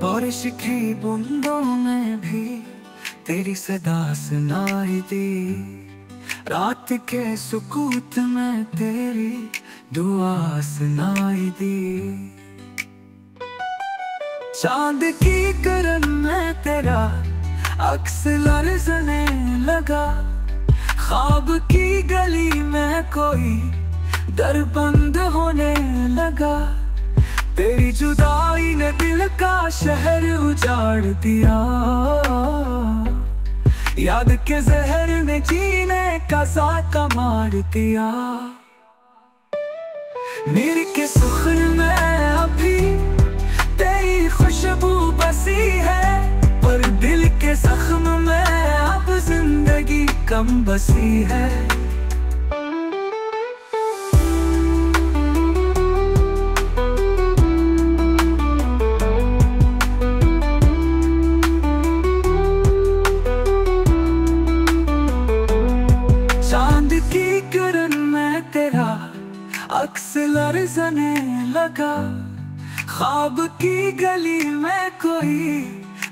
बारिश की बूंदों में भी तेरी सदा सुनाई दी। रात के सुकूत में तेरी दुआ सुनाई दी। चांद की किरण में तेरा अक्स लरज़ने लगा। ख्वाब की गली में कोई दर बंद होने लगा। तेरी जुदाई ने दिल का शहर उजाड़ दिया। याद के जहर ने जीने का जायका मार दिया। मेरे के सुखन में अभी तेरी खुशबू बसी है, पर दिल के जख्म में अब जिंदगी कम बसी है। चांद की किरण में तेरा अक्स लरज़ने लगा। ख्वाब की गली में कोई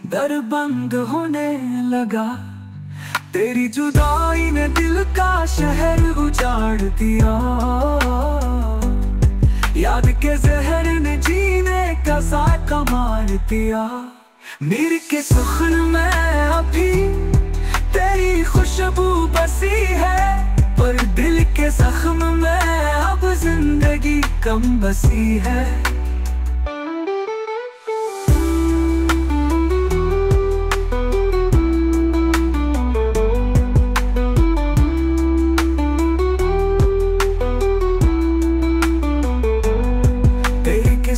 दर बंद होने लगा। तेरी जुदाई ने दिल का शहर उजाड़ दिया। याद के जहर ने जीने का जायका मार दिया। मेरे के सुखन में अभी तेरी खुशबू बसी है, पर दिल के जख्म में अब जिंदगी कम बसी है।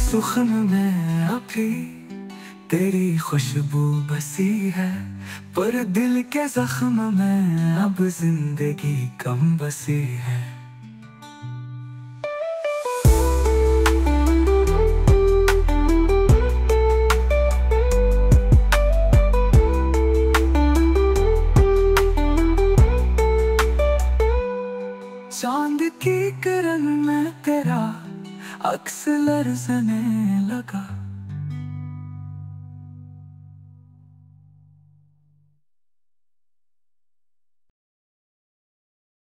सुखन में अभी तेरी खुशबू बसी है, पर दिल के जख्म में अब जिंदगी कम बसी है। चांद की किरण में तेरा अक्स लरज़ने लगा।